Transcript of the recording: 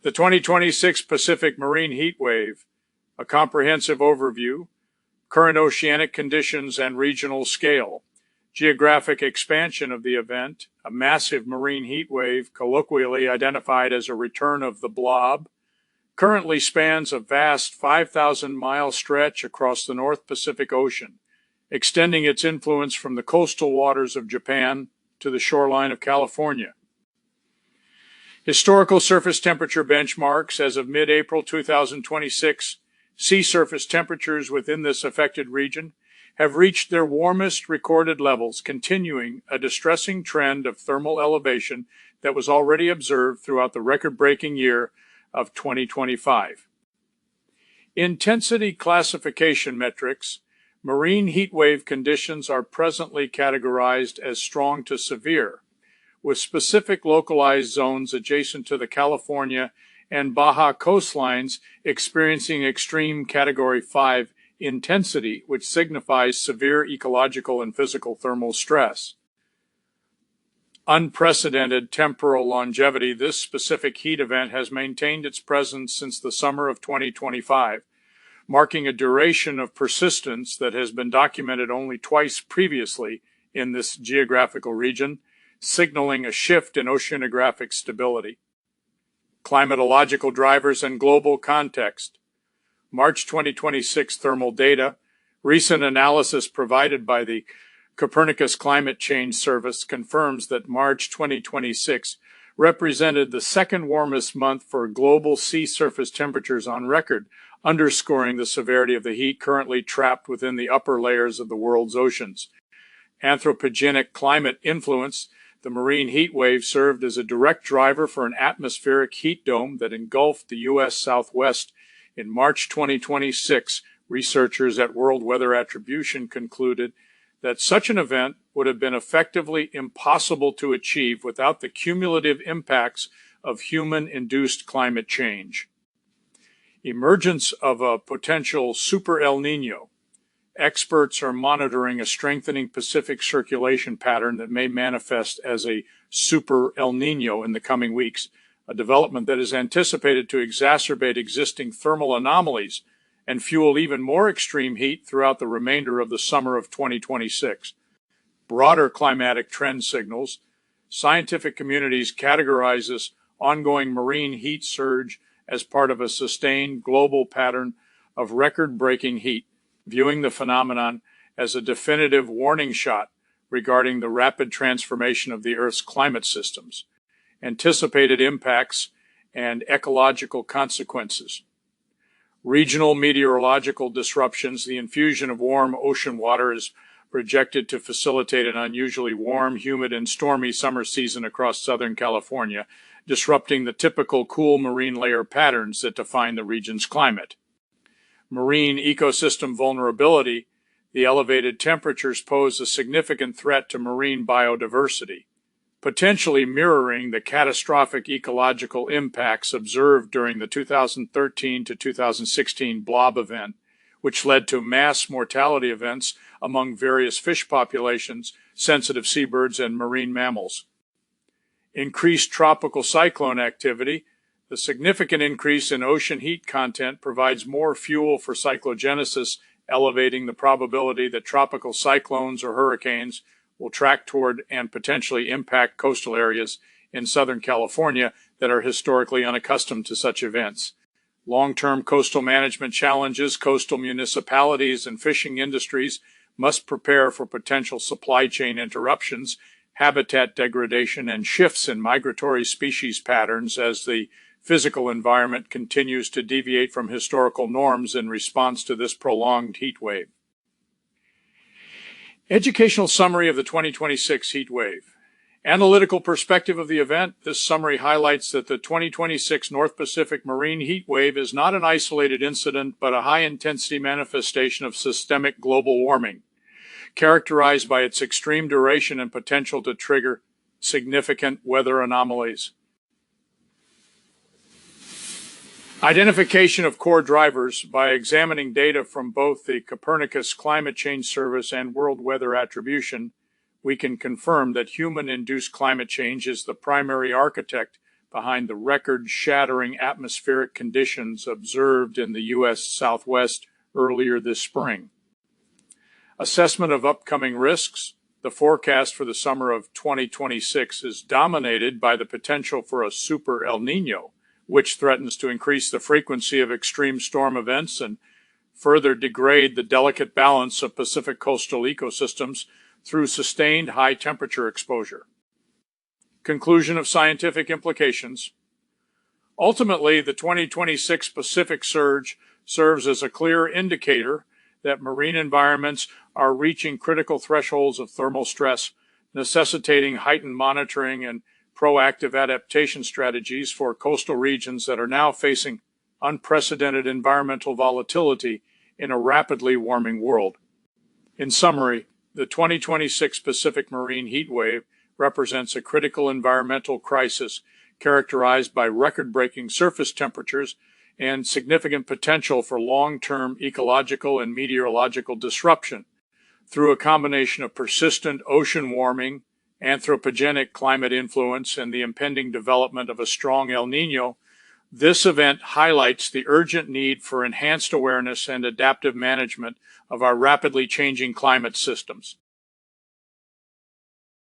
The 2026 Pacific Marine Heat Wave, a comprehensive overview, current oceanic conditions and regional scale, geographic expansion of the event, a massive marine heat wave colloquially identified as a return of the blob, currently spans a vast 5,000-mile stretch across the North Pacific Ocean, extending its influence from the coastal waters of Japan to the shoreline of California. Historical surface temperature benchmarks as of mid-April 2026, sea surface temperatures within this affected region have reached their warmest recorded levels, continuing a distressing trend of thermal elevation that was already observed throughout the record-breaking year of 2025. Intensity classification metrics, marine heat wave conditions are presently categorized as strong to severe, with specific localized zones adjacent to the California and Baja coastlines experiencing extreme Category 5 intensity, which signifies severe ecological and physical thermal stress. Unprecedented temporal longevity, this specific heat event has maintained its presence since the summer of 2025, marking a duration of persistence that has been documented only twice previously in this geographical region, signaling a shift in oceanographic stability. Climatological drivers and global context. March 2026 thermal data, recent analysis provided by the Copernicus Climate Change Service confirms that March 2026 represented the second warmest month for global sea surface temperatures on record, underscoring the severity of the heat currently trapped within the upper layers of the world's oceans. Anthropogenic climate influence. The marine heat wave served as a direct driver for an atmospheric heat dome that engulfed the U.S. Southwest. In March 2026, researchers at World Weather Attribution concluded that such an event would have been effectively impossible to achieve without the cumulative impacts of human-induced climate change. Emergence of a potential super El Nino. Experts are monitoring a strengthening Pacific circulation pattern that may manifest as a super El Nino in the coming weeks, a development that is anticipated to exacerbate existing thermal anomalies and fuel even more extreme heat throughout the remainder of the summer of 2026. Broader climatic trend signals. Scientific communities categorize this ongoing marine heat surge as part of a sustained global pattern of record-breaking heat, viewing the phenomenon as a definitive warning shot regarding the rapid transformation of the Earth's climate systems, anticipated impacts, and ecological consequences. Regional meteorological disruptions. The infusion of warm ocean water is projected to facilitate an unusually warm, humid, and stormy summer season across Southern California, disrupting the typical cool marine layer patterns that define the region's climate. Marine ecosystem vulnerability. The elevated temperatures pose a significant threat to marine biodiversity, potentially mirroring the catastrophic ecological impacts observed during the 2013 to 2016 blob event, which led to mass mortality events among various fish populations, sensitive seabirds, and marine mammals. Increased tropical cyclone activity. The significant increase in ocean heat content provides more fuel for cyclogenesis, elevating the probability that tropical cyclones or hurricanes will track toward and potentially impact coastal areas in Southern California that are historically unaccustomed to such events. Long-term coastal management challenges. Coastal municipalities and fishing industries must prepare for potential supply chain interruptions, habitat degradation, and shifts in migratory species patterns as the physical environment continues to deviate from historical norms in response to this prolonged heat wave. Educational summary of the 2026 heat wave. Analytical perspective of the event. This summary highlights that the 2026 North Pacific marine heat wave is not an isolated incident, but a high-intensity manifestation of systemic global warming, characterized by its extreme duration and potential to trigger significant weather anomalies. Identification of core drivers. By examining data from both the Copernicus Climate Change Service and World Weather Attribution, we can confirm that human-induced climate change is the primary architect behind the record-shattering atmospheric conditions observed in the U.S. Southwest earlier this spring. Assessment of upcoming risks. The forecast for the summer of 2026 is dominated by the potential for a super El Niño, which threatens to increase the frequency of extreme storm events and further degrade the delicate balance of Pacific coastal ecosystems through sustained high temperature exposure. Conclusion of scientific implications. Ultimately, the 2026 Pacific surge serves as a clear indicator that marine environments are reaching critical thresholds of thermal stress, necessitating heightened monitoring and proactive adaptation strategies for coastal regions that are now facing unprecedented environmental volatility in a rapidly warming world. In summary, the 2026 Pacific marine heat wave represents a critical environmental crisis characterized by record-breaking surface temperatures and significant potential for long-term ecological and meteorological disruption through a combination of persistent ocean warming, anthropogenic climate influence, and the impending development of a strong El Niño. This event highlights the urgent need for enhanced awareness and adaptive management of our rapidly changing climate systems.